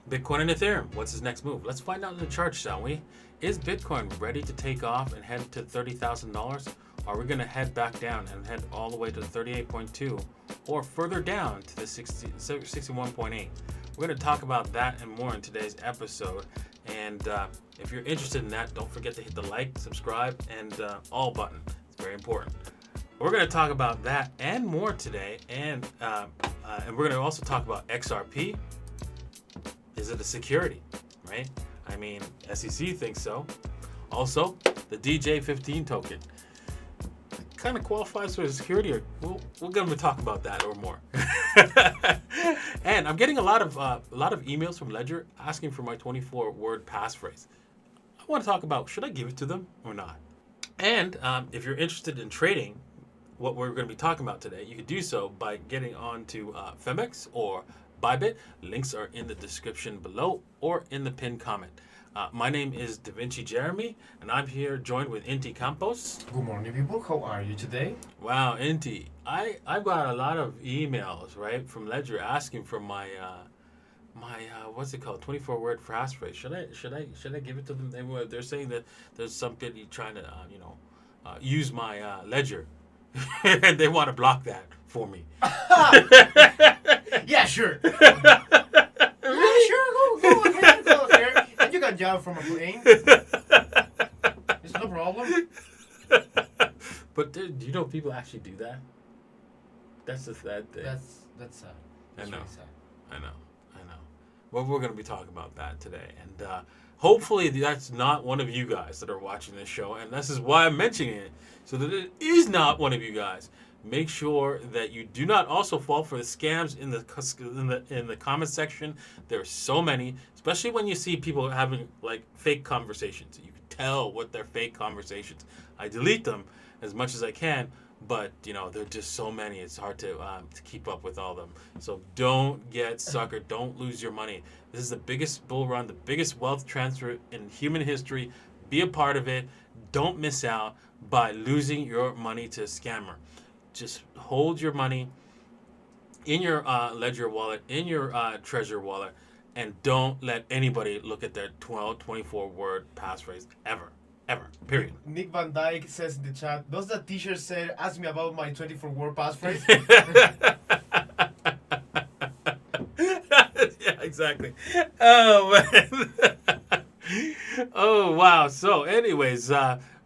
Bitcoin and Ethereum. What's his next move? Let's find out in the chart, shall we? Is Bitcoin ready to take off and head to $30,000? Are we going to head back down and head all the way to 38.2 or further down to the 61.8? We're going to talk about that and more in today's episode. And if you're interested in that, don't forget to hit the like, subscribe, and all button. It's very important. We're going to talk about that and more today. And we're going to also talk about XRP. Is it a security, right? I mean, SEC thinks so. Also, the DJ15 token kind of qualifies for a security. We're going to talk about that or more. And I'm getting a lot of emails from Ledger asking for my 24-word passphrase. I want to talk about, should I give it to them or not? And if you're interested in trading, what we're going to be talking about today, you can do so by getting on to Phemex or Bybit. Links are in the description below or in the pinned comment. My name is Da Vinci Jeremy, and I'm here joined with Inti Campos. Good morning, people. How are you today? Wow, Inti, I've got a lot of emails, right, from Ledger asking for my what's it called, 24-word passphrase. Should I give it to them? They're saying that there's somebody trying to use my Ledger, and they want to block that for me. Yeah, sure. Yeah, sure. Go ahead. Go there. And you can jump from a plane. It's no problem. But do you know people actually do that? That's the sad thing. That's sad. I know. Really sad. I know. Well, we're going to be talking about that today. And hopefully that's not one of you guys that are watching this show. And this is why I'm mentioning it. So that it is not one of you guys. Make sure that you do not also fall for the scams in the comment section. There are so many, especially when you see people having like fake conversations. You can tell what they're fake conversations. I delete them as much as I can, but there are just so many. It's hard to keep up with all of them. So don't get suckered. Don't lose your money. This is the biggest bull run, the biggest wealth transfer in human history. Be a part of it. Don't miss out by losing your money to a scammer. Just hold your money in your Ledger wallet, in your Trezor wallet, and don't let anybody look at their 24-word passphrase ever, period. Nick Van Dyke says in the chat, does that t-shirt say, ask me about my 24-word passphrase? Yeah, exactly. Oh, man. Oh, wow. So, anyways,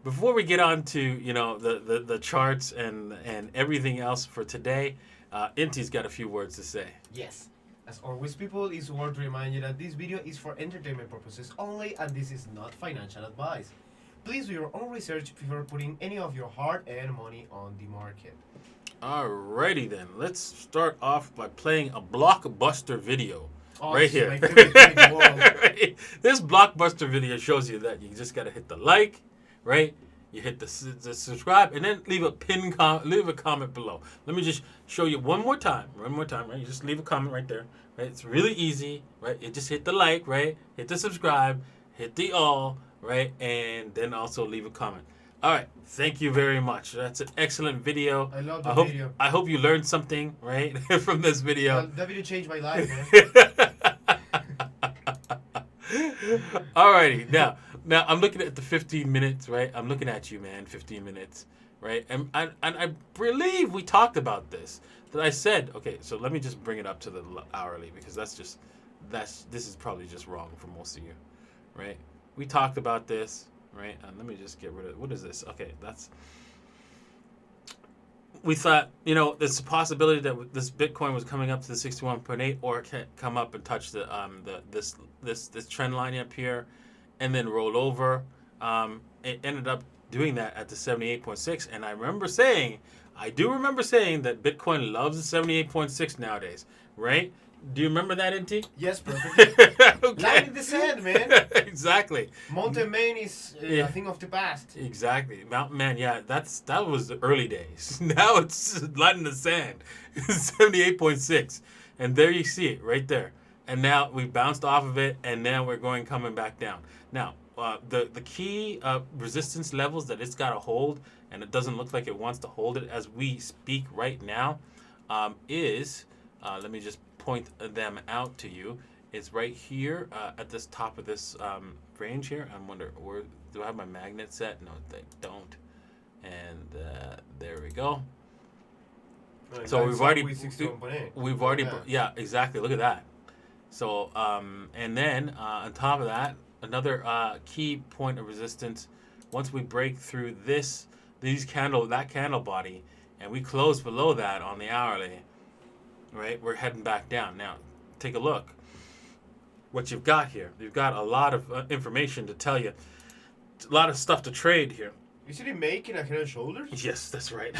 before we get on to the charts and everything else for today, Inti's got a few words to say. Yes. As always, people, it's worth to remind you that this video is for entertainment purposes only, and this is not financial advice. Please do your own research before putting any of your hard-earned money on the market. Alrighty then, let's start off by playing a blockbuster video. Oh, Right here. My favorite thing in the world. Right. This blockbuster video shows you that you just gotta hit the like, right? You hit the subscribe, and then leave a comment below. Let me just show you one more time, right? You just leave a comment right there, right? It's really easy, right? You just hit the like, right? Hit the subscribe, hit the all, right? And then also leave a comment. All right, thank you very much. That's an excellent video. I love the video. I hope you learned something, right, from this video. Well, that video changed my life, man. Alrighty, now I'm looking at the 15 minutes, right? I'm looking at you, man. 15 minutes, right? And I believe we talked about this. That I said, okay, so let me just bring it up to the hourly because this is probably just wrong for most of you, right? We talked about this, right? And let me just get rid of what is this? Okay, we thought, there's a possibility that this Bitcoin was coming up to the 61.8 or it can come up and touch this trend line up here and then roll over. It ended up doing that at the 78.6. And I do remember saying that Bitcoin loves the 78.6 nowadays, right? Do you remember that, Inti? Yes, perfectly. Okay. Line in the sand, man. Exactly. Mountain Man is a thing of the past. Exactly. Mountain Man, yeah, that was the early days. Now it's line in the sand. 78.6. And there you see it right there. And now we bounced off of it, and now we're coming back down. Now, the key resistance levels that it's got to hold, and it doesn't look like it wants to hold it as we speak right now, is, let me just point them out to you, is right here at this top of this range here. I'm wondering, where do I have my magnet set? No, they don't. And there we go. So we've already, yeah, exactly. Look at that. So, and then on top of that, another key point of resistance. Once we break through that candle body, and we close below that on the hourly, right? We're heading back down. Now, take a look. What you've got here, you've got a lot of information to tell you, a lot of stuff to trade here. Is it making a head and shoulders? Yes, that's right.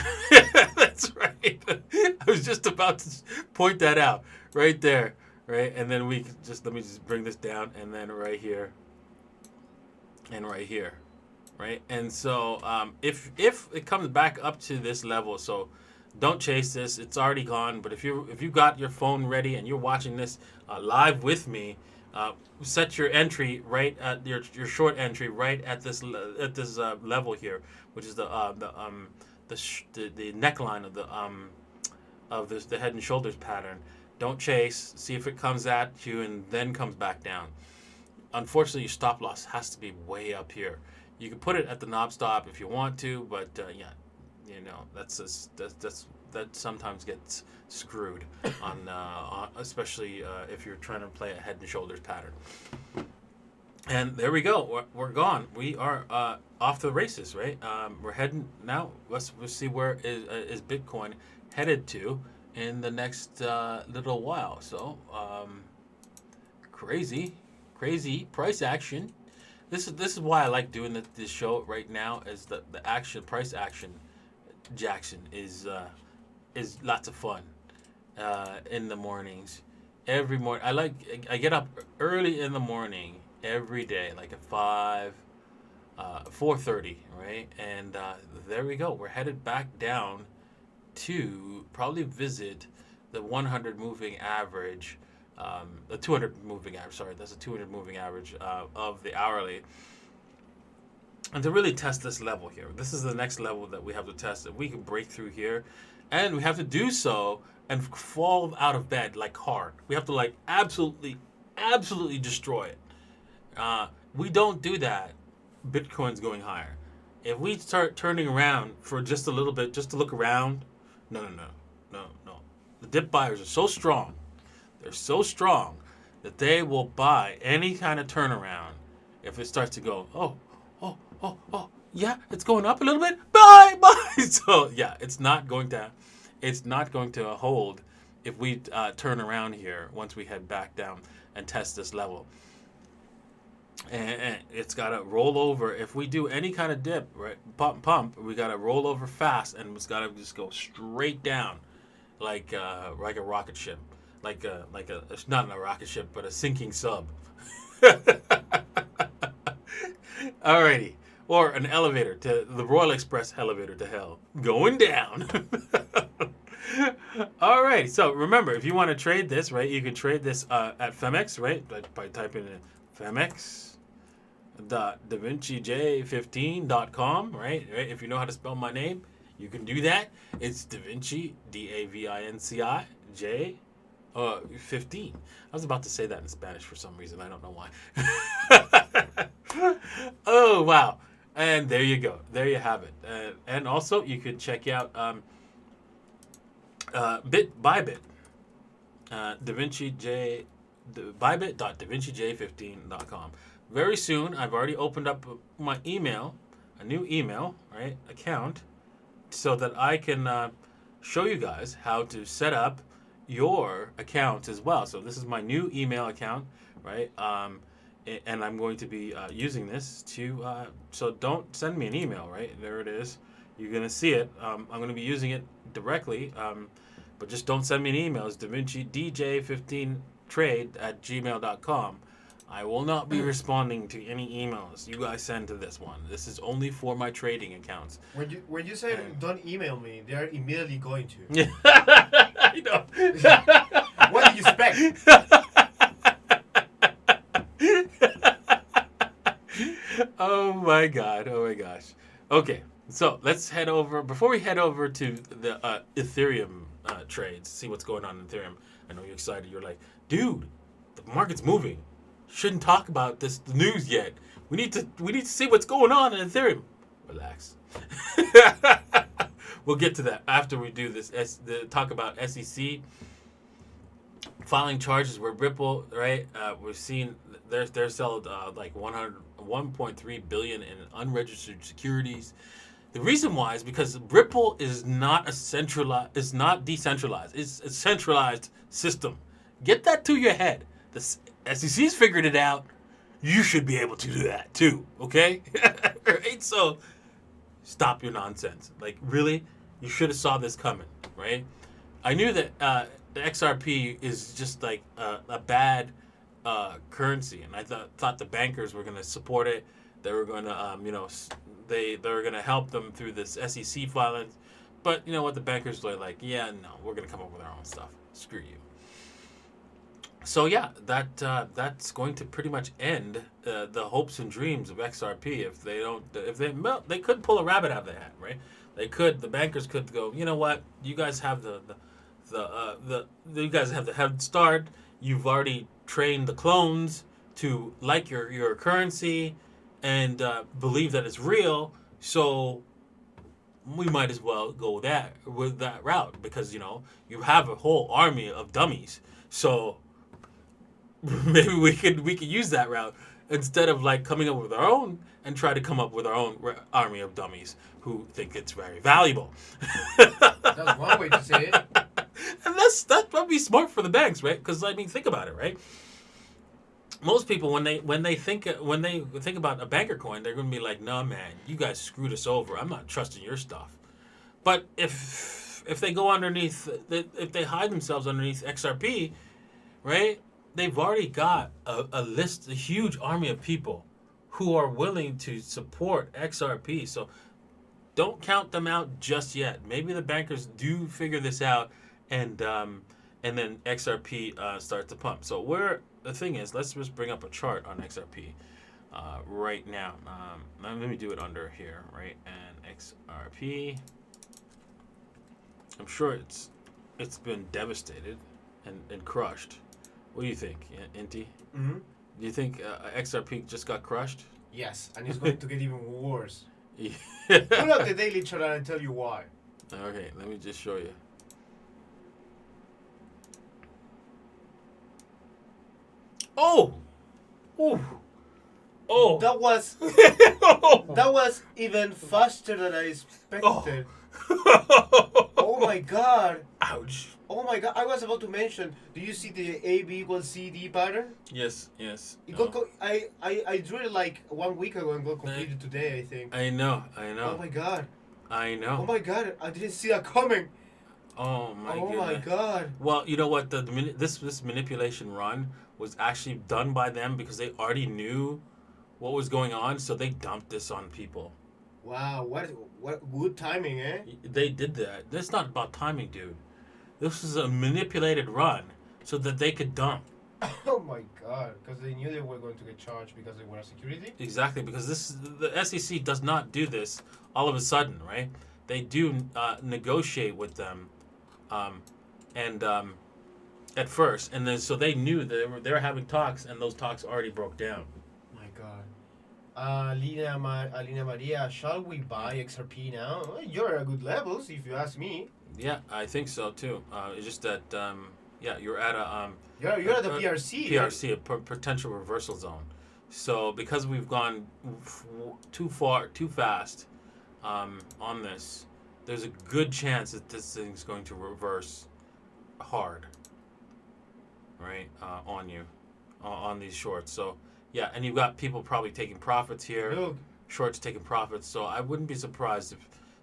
That's right. I was just about to point that out right there, right? And then let me just bring this down, and then right here, and right here, right? And so if it comes back up to this level, so don't chase this. It's already gone. But if you got your phone ready and you're watching this live with me, set your entry right at your short entry right at this level here, which is the neckline of the head and shoulders pattern. Don't chase. See if it comes at you and then comes back down. Unfortunately, your stop loss has to be way up here. You can put it at the knob stop if you want to, but yeah, you know that sometimes gets screwed on especially if you're trying to play a head and shoulders pattern. And there we go. We're gone. We are off to the races, right? We're heading now. Let's see where is Bitcoin headed to in the next little while. So crazy price action. This is why I like doing this show right now. Is the price action Jackson is lots of fun in the mornings. Every morning, I get up early in the morning every day, like at 4:30, right? And there we go. We're headed back down to probably visit the 100 moving average, the 200 moving average. Sorry, that's a 200 moving average of the hourly. And to really test this level here, this is the next level that we have to test. If we can break through here, and we have to do so and fall out of bed like hard. We have to like absolutely destroy it. We don't do that. Bitcoin's going higher. If we start turning around for just a little bit, just to look around, no. The dip buyers are so strong. They're so strong that they will buy any kind of turnaround if it starts to go, oh, yeah, it's going up a little bit. Bye. So yeah, it's not going to hold if we turn around here once we head back down and test this level. And it's got to roll over. If we do any kind of dip, right, pump, we got to roll over fast, and it's got to just go straight down, like a rocket ship, it's not a rocket ship, but a sinking sub. Alrighty. Or an elevator to the Royal Express elevator to hell. Going down. All right. So remember, if you want to trade this, right, you can trade this at Phemex, right, by typing in Phemex.davincij15.com, right? If you know how to spell my name, you can do that. It's DaVinci, DAVINCI, J, 15. I was about to say that in Spanish for some reason. I don't know why. Oh, wow. And there you go. There you have it. And also, you could check out Bybit. Bybit.davincij15.com. Very soon, I've already opened up my email, a new email, right, account, so that I can show you guys how to set up your account as well. So this is my new email account, right? And I'm going to be using this to, so don't send me an email, right? There it is. You're going to see it. I'm going to be using it directly, but just don't send me an email. It's DaVinciDJ15trade@gmail.com. I will not be responding to any emails you guys send to this one. This is only for my trading accounts. When you say don't email me, they are immediately going to. Yeah. I know. What do you expect? Oh my gosh. Okay, so let's head over. Before we head over to the Ethereum trades, see what's going on in Ethereum. I know you're excited. You're like, dude, the market's moving. Shouldn't talk about the news yet. We need to see what's going on in Ethereum. Relax. We'll get to that after we do this. Talk about SEC filing charges where Ripple, right? We've seen they're sold like 1.3 billion in unregistered securities. The reason why is because Ripple is not decentralized. It's a centralized system. Get that to your head. The SEC's figured it out. You should be able to do that too. Okay? Right? So stop your nonsense. Like, really, you should have saw this coming, right? I knew that the XRP is just like a bad currency, and I thought the bankers were going to support it. They were going to, they were going to help them through this SEC filing. But you know what? The bankers were like, yeah, no, we're going to come up with our own stuff. Screw you. So yeah, that's going to pretty much end the hopes and dreams of XRP if they could pull a rabbit out of the hat, right? The bankers could go, you know what? You guys have you guys have the head start. You've already trained the clones to like your currency and believe that it's real. So we might as well go with that route because you have a whole army of dummies. So maybe we could use that route instead of like coming up with our own and try to come up with our own army of dummies who think it's very valuable. That's one way to say it. And that would be smart for the banks, right? Because I mean, think about it, right? Most people when they think about a banker coin, they're going to be like, "Nah, man, you guys screwed us over. I'm not trusting your stuff." But if they go underneath, if they hide themselves underneath XRP, right? They've already got a huge army of people who are willing to support XRP. So don't count them out just yet. Maybe the bankers do figure this out, and then XRP starts to pump. So the thing is, let's just bring up a chart on XRP right now. Let me do it under here, right? And XRP. I'm sure it's been devastated and crushed. What do you think, Inti? Mm-hmm. Do you think XRP just got crushed? Yes, and it's going to get even worse. Yeah. Pull up the daily chart and I'll tell you why. Okay, let me just show you. Oh! Ooh! Oh! That was even faster than I expected. Oh my god! Ouch! Oh my god! I was about to mention. Do you see the AB equals CD pattern? Yes. It got I drew it like 1 week ago and got completed today. I think. I know. Oh my god! I know. Oh my god! I didn't see that coming. Oh my goodness. Oh my god! Well, you know what? This manipulation run was actually done by them because they already knew what was going on, so they dumped this on people. Wow! What good timing, eh? They did that. That's not about timing, dude. This is a manipulated run so that they could dump. Oh my god! Because they knew they were going to get charged because they were a security. Exactly, because the SEC does not do this all of a sudden, right? They do negotiate with them, at first, and then so they knew they were having talks, and those talks already broke down. My god. Alina Maria, shall we buy XRP now? You're at good levels, if you ask me. Yeah, I think so too. It's just that you're at a You're at the PRC. PRC, a potential reversal zone. So because we've gone too fast on this, there's a good chance that this thing's going to reverse hard, right, on you, on these shorts. So yeah, and you've got people probably taking profits here, Look. shorts taking profits. So I wouldn't be surprised if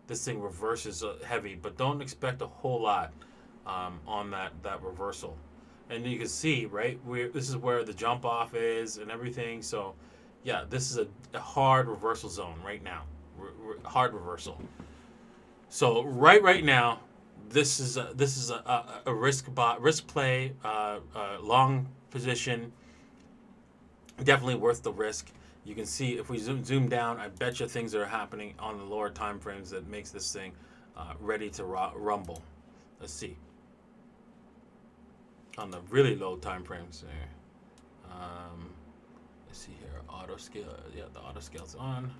this thing reverses heavy, but don't expect a whole lot on that reversal. And you can see, right, this is where the jump off is and everything. So yeah, this is a hard reversal zone right now, hard reversal. So right now, this is a risk play, long position. Definitely worth the risk. You can see if we zoom down, I bet you things are happening on the lower time frames that makes this thing ready to rumble. Let's see. On the really low time frames, Let's see here. Auto scale. Yeah, the auto scale's on.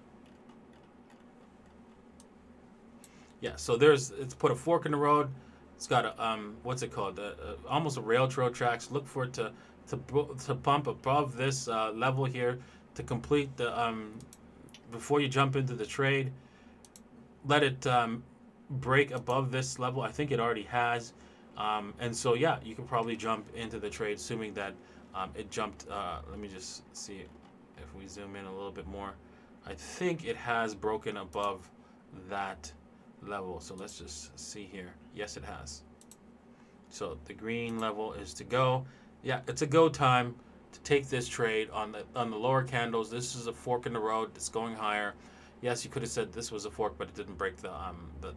Yeah, so it's put a fork in the road. It's got a what's it called? Almost a rail trail tracks. Look for it to pump above this level here to complete the before you jump into the trade. Let it break above this level. I think it already has, and so yeah, you can probably jump into the trade, assuming that it jumped. Let me just see if we zoom in a little bit more. I think it has broken above that level. So let's just see here. Yes, it has. So the green level is to go. Yeah, it's a go time to take this trade on the lower candles. This is a fork in the road. It's going higher. Yes, you could have said this was a fork, but it didn't break the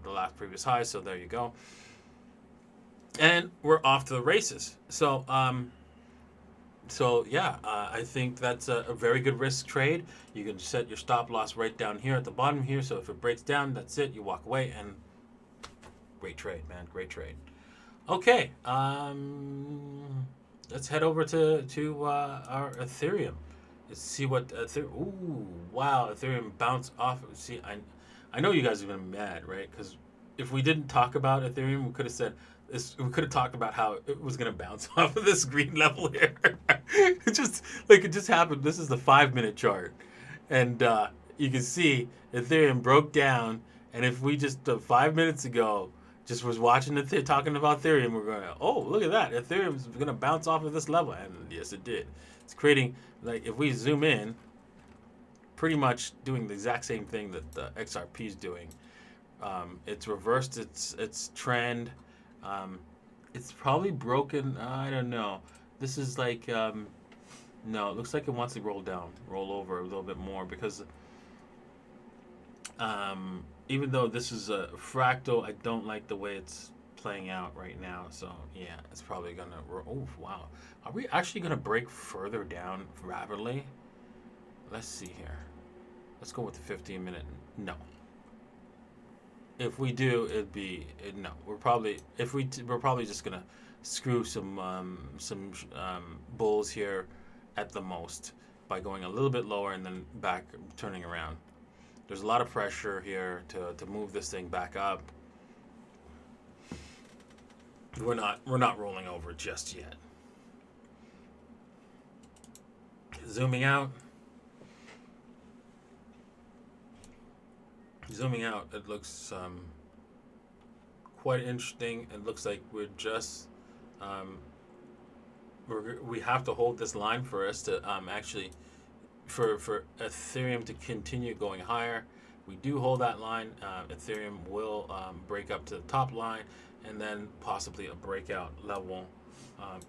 last previous high. So there you go. And we're off to the races. So yeah, I think that's a very good risk trade. You can set your stop loss right down here at the bottom here. So if it breaks down, that's it. You walk away, and great trade, man. Great trade. Okay, let's head over to our Ethereum. Let's see what Ethereum. Ooh, wow! Ethereum bounced off. See, I know you guys are gonna be mad, right? Because if we didn't talk about Ethereum, we could have said this. We could have talked about how it was gonna bounce off of this green level here. It just happened. This is the 5-minute chart, and you can see Ethereum broke down. And if we just 5 minutes ago just was watching talking about Ethereum, we're going, oh, look at that, Ethereum is gonna bounce off of this level, and yes, it did. It's creating, like, if we zoom in, pretty much doing the exact same thing that the XRP is doing. It's reversed its trend. It's probably broken. I don't know. This is like no. It looks like it wants to roll over a little bit more because even though this is a fractal, I don't like the way it's playing out right now. So yeah, it's probably gonna. Oh wow, are we actually gonna break further down rapidly? Let's see here. Let's go with the 15-minute. No. If we do, no. We're probably we're probably just gonna screw some bulls here at the most by going a little bit lower and then back turning around. There's a lot of pressure here to move this thing back up. We're not rolling over just yet. Zooming out, it looks quite interesting. It looks like we're just we have to hold this line for us to actually for Ethereum to continue going higher. We do hold that line. Ethereum will break up to the top line, and then possibly a breakout level.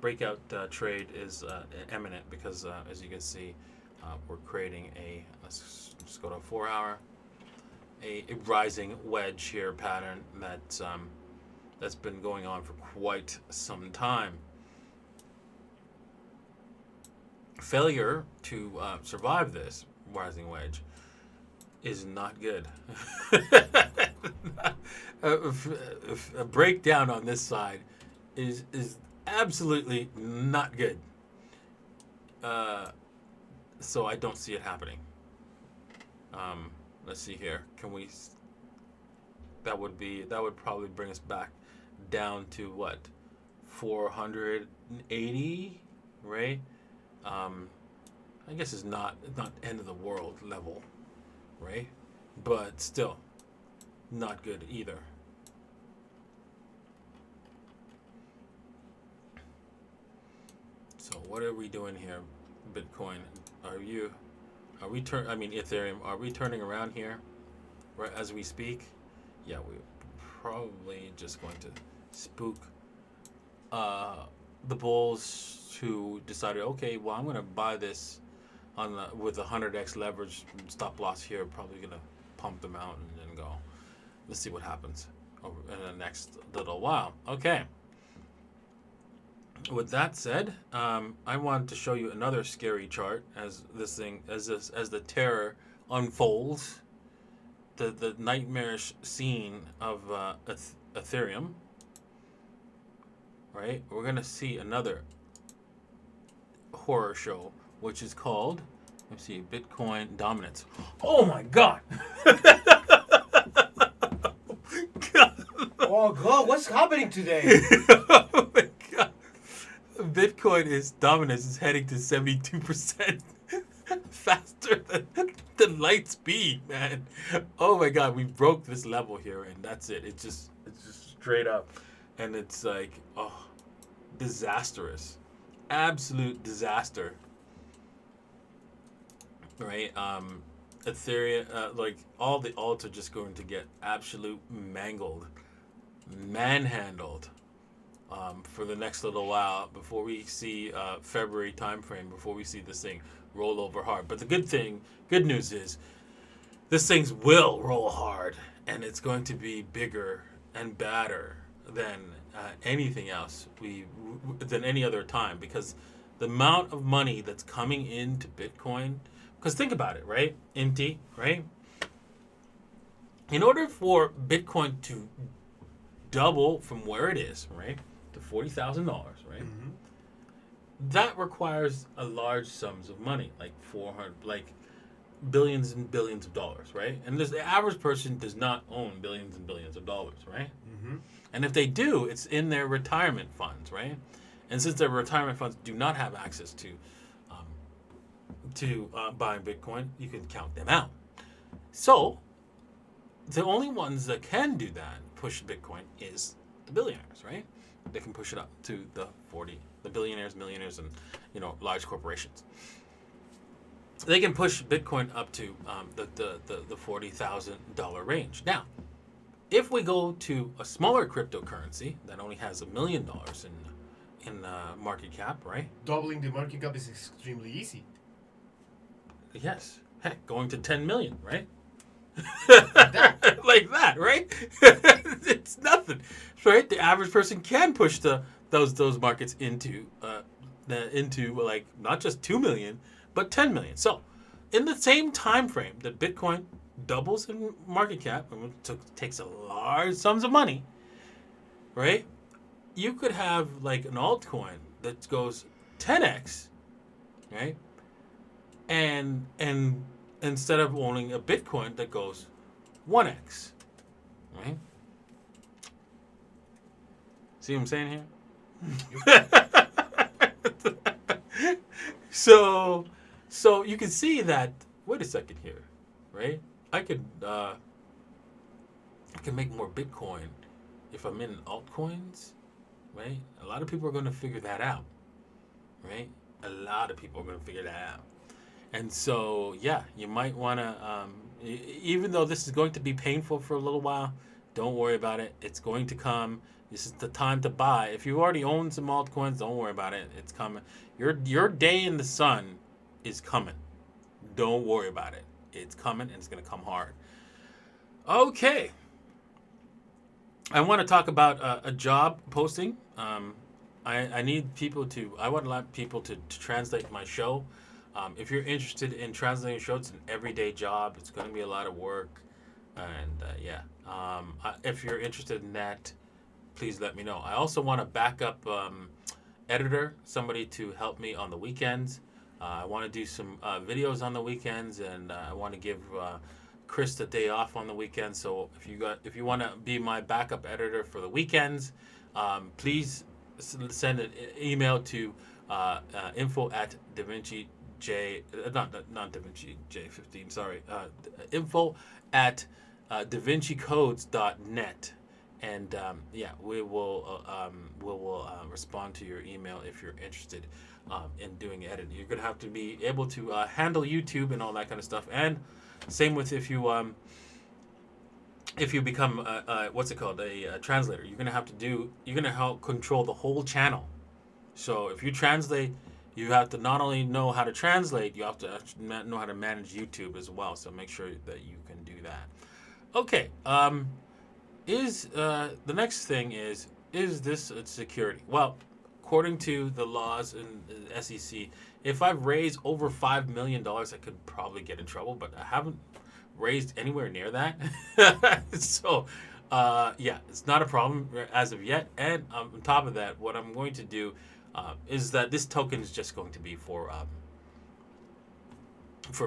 Breakout trade is imminent because, as you can see, we're creating let's go to a 4-hour, a rising wedge here pattern that's been going on for quite some time. Failure to survive this rising wedge is not good. A breakdown on this side is absolutely not good. So I don't see it happening. Let's see here. Can we? That would probably bring us back down to what? 480, right? I guess it's not end of the world level, right? But still, not good either. So what are we doing here, Bitcoin? Ethereum, are we turning around here right as we speak? Yeah, we're probably just going to spook the bulls who decided, okay, well, I'm going to buy this with 100x leverage stop loss here, probably going to pump them out and then go. Let's see what happens over in the next little while. Okay. With that said, I wanted to show you another scary chart as the terror unfolds, the nightmarish scene of Ethereum. Right, we're gonna see another horror show, which is called, let's see, Bitcoin Dominance. Oh my God! Oh God, what's happening today? Oh my God! Bitcoin dominance is heading to 72% faster than light speed, man. Oh my God, we broke this level here, and that's it. It's just straight up, and it's like, oh, disastrous, absolute disaster. Right? Ethereum, like all the alts are just going to get absolute manhandled. For the next little while before we see February timeframe, before we see this thing roll over hard. But the good news is this thing will roll hard, and it's going to be bigger and badder than anything else than any other time, because the amount of money that's coming into Bitcoin. Because think about it, right? Inti, right? In order for Bitcoin to double from where it is, right, to $40,000, right? Mm-hmm. That requires a large sums of money, like 400, like billions and billions of dollars, right? And the average person does not own billions and billions of dollars, right? Mm-hmm. And if they do, it's in their retirement funds, right? And since their retirement funds do not have access to buying Bitcoin, you can count them out. So the only ones that can do that, push Bitcoin, is the billionaires, right? They can push it up to the billionaires, millionaires, and large corporations. They can push Bitcoin up to the $40,000 range. Now, if we go to a smaller cryptocurrency that only has $1 million in market cap, right? Doubling the market cap is extremely easy. Yes. Heck, going to 10 million, right? Like that, right? It's nothing, right? The average person can push those markets into like not just 2 million, but 10 million. So, in the same time frame that Bitcoin doubles in market cap and takes a large sums of money, right? You could have like an altcoin that goes 10x, right? And instead of owning a Bitcoin that goes 1x, right? See what I'm saying here? So you can see that. Wait a second here, right? I can make more Bitcoin if I'm in altcoins, right? A lot of people are going to figure that out, right? A lot of people are going to figure that out. And so, yeah, you might want to, even though this is going to be painful for a little while, don't worry about it. It's going to come. This is the time to buy. If you already own some altcoins, don't worry about it. It's coming. Your day in the sun is coming. Don't worry about it. It's coming, and it's going to come hard. Okay. I want to talk about a job posting. I need people to, I want a lot of people to translate my show. If you're interested in translating a show, it's an everyday job. It's going to be a lot of work. And yeah, if you're interested in that, please let me know. I also want a backup editor, somebody to help me on the weekends. I want to do some videos on the weekends, and I want to give Chris the day off on the weekends. So if you want to be my backup editor for the weekends, please send an email to info@DaVinci not DaVinci J15, sorry, info@davincicodes.net, and yeah, we will respond to your email if you're interested in doing editing. You're gonna have to be able to handle YouTube and all that kind of stuff, and same with if you become what's it called, a translator. You're gonna help control the whole channel. So if you translate, you have to not only know how to translate, you have to know how to manage YouTube as well. So make sure that you can do that. Okay. The next thing is this a security? Well, according to the laws in the SEC, if I raise over $5 million, I could probably get in trouble, but I haven't raised anywhere near that. So, yeah, it's not a problem as of yet. And on top of that, what I'm going to do, is that this token is just going to be for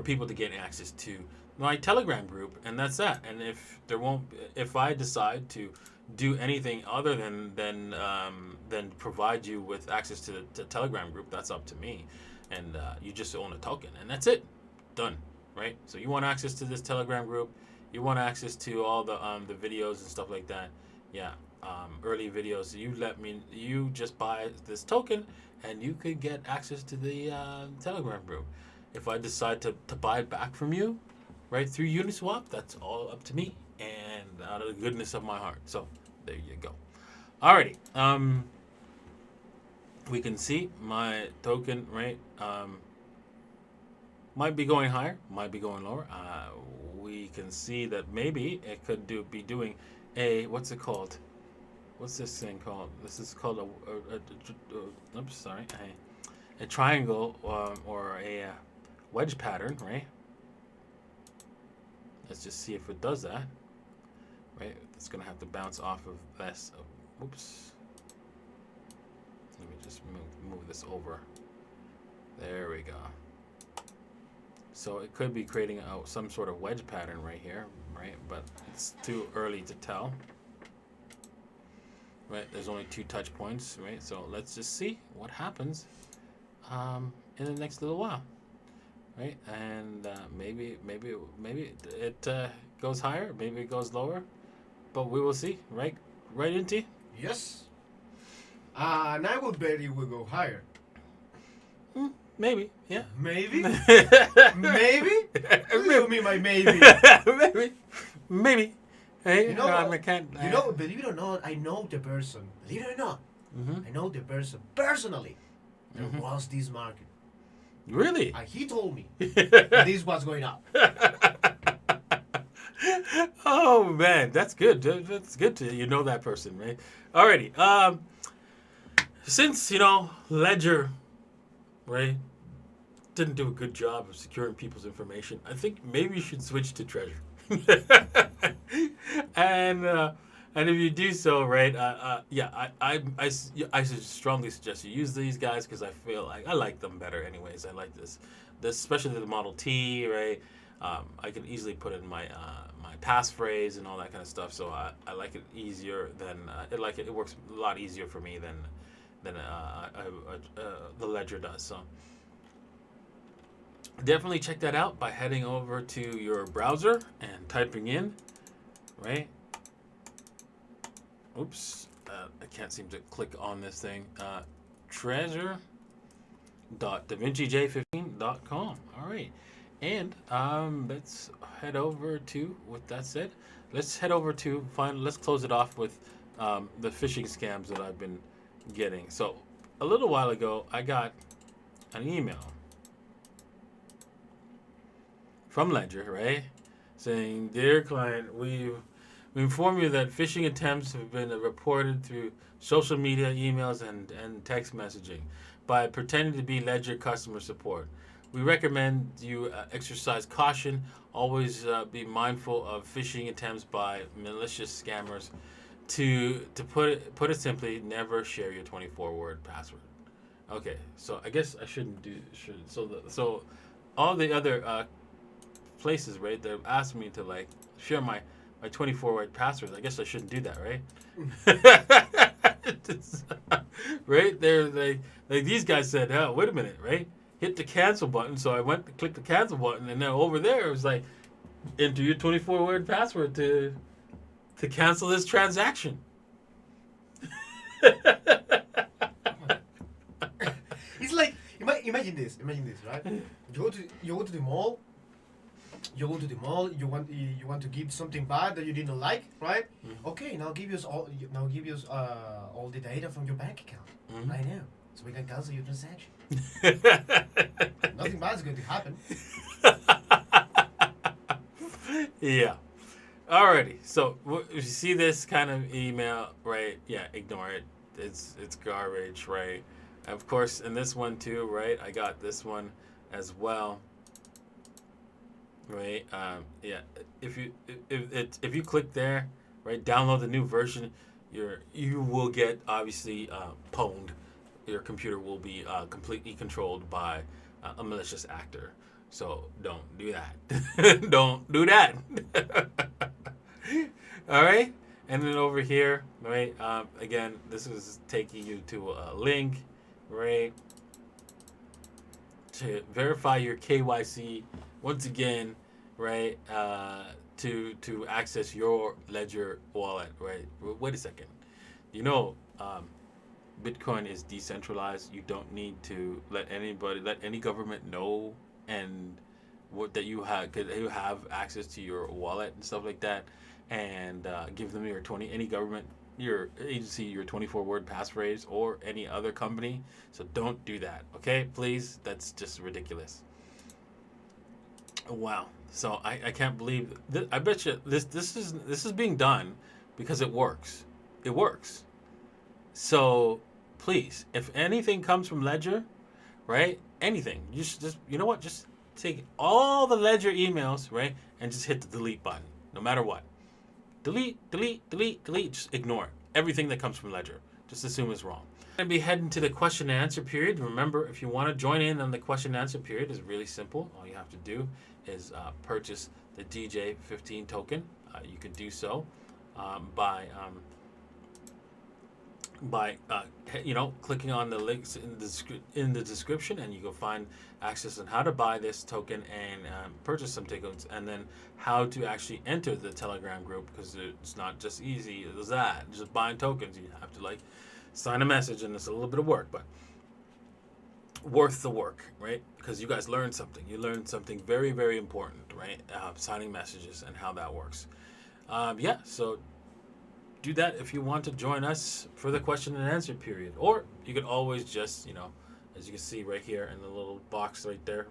people to get access to my Telegram group, and that's that. And if I decide to do anything other than provide you with access to the Telegram group, that's up to me. And you just own a token, and that's it. Done. Right? So you want access to this Telegram group, you want access to all the videos and stuff like that. Yeah. Early videos. You just buy this token, and you could get access to the Telegram group. If I decide to buy it back from you, right, through Uniswap, that's all up to me and out of the goodness of my heart. So there you go. Alrighty. We can see my token, right, might be going higher, might be going lower. We can see that maybe it could be doing a, what's it called? What's this thing called? This is called a triangle or a wedge pattern, right? Let's just see if it does that. Right, it's gonna have to bounce off of this. Oops. Let me just move this over. There we go. So it could be creating some sort of wedge pattern right here, right? But it's too early to tell. Right, there's only 2 touch points, right? So let's just see what happens in the next little while, right? And maybe it goes higher, maybe it goes lower, but we will see, right? Right, Inti? Yes. And I would bet it will go higher. Maybe, yeah. Maybe? Maybe? What do you mean by maybe? Maybe. Hey, You know, I can't. believe it or not, I know the person. Believe it or not, Mm-hmm. I know the person personally that runs this market. Really? And he told me this was going up. Oh man, that's good. That's good to know that person, right? Alrighty. Since Ledger, right, didn't do a good job of securing people's information, I think maybe you should switch to Trezor. And if you do so, right, I strongly suggest you use these guys because I feel like I like them better. Anyways, I like this especially the Model T, right? I can easily put in my my passphrase and all that kind of stuff. So I like it easier than it works a lot easier for me than the Ledger does. So definitely check that out by heading over to your browser and typing in, right? Oops, I can't seem to click on this thing. Trezor.davincij15.com. All right, and let's head over to. With that said, let's head over to let's close it off with the phishing scams that I've been getting. So a little while ago, I got an email from Ledger, right, saying, "Dear client, we inform you that phishing attempts have been reported through social media, emails, and text messaging by pretending to be Ledger customer support. We recommend you exercise caution. Always be mindful of phishing attempts by malicious scammers. To put it simply, never share your 24-word password." Okay, so I guess I shouldn't do. So all the other places, right, they're asking me to share my 24-word password. I guess I shouldn't do that, right? Right? They're like these guys said, "Oh, wait a minute, right? Hit the cancel button." So I went to click the cancel button, and then over there it was like, enter your 24-word password to cancel this transaction. It's like imagine this, right? You go to the mall. You want to give something bad that you didn't like, right? Mm-hmm. Okay, now give us all the data from your bank account right now, so we can cancel your transaction. Nothing bad is going to happen. Yeah. Alrighty. So if you see this kind of email, right? Yeah, ignore it. It's garbage, right? Of course, in this one too, right? I got this one as well. Right. Yeah. If you click there, right, download the new version, you will get obviously pwned your computer will be completely controlled by a malicious actor. So don't do that. Don't do that. All right. And then over here, right? Again, this is taking you to a link, right? To verify your KYC once again, right? To access your Ledger wallet, right? Wait a second. You know, Bitcoin is decentralized. You don't need to let any government know and that you have access to your wallet and stuff like that, and give them your agency your 24-word passphrase or any other company. So don't do that, okay? Please, that's just ridiculous. Wow. So I can't believe I bet you this is being done because it works. It works. So please, if anything comes from Ledger, right? Anything, just you know what? Just take all the Ledger emails, right, and just hit the delete button, no matter what. Delete, delete, delete, delete. Just ignore it. Everything that comes from Ledger. Just assume it's wrong. We're going to be heading to the question and answer period. Remember, if you want to join in on the question and answer period, it's really simple. All you have to do is purchase the DJ15 token. You can do so by clicking on the links in the description, and you can find access on how to buy this token and purchase some tokens, and then how to actually enter the Telegram group, because it's not just easy as that, just buying tokens. You have to sign a message, and it's a little bit of work, but worth the work, right? Because you guys learned something. You learned something very, very important, right? Signing messages and how that works. So do that if you want to join us for the question and answer period. Or you could always just, as you can see right here in the little box right there.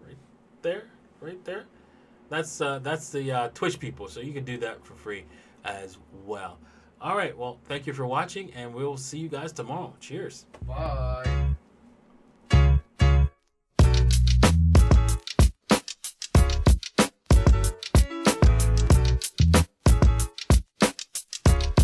That's the Twitch people, so you can do that for free as well. All right, well, thank you for watching, and we'll see you guys tomorrow. Cheers. Bye.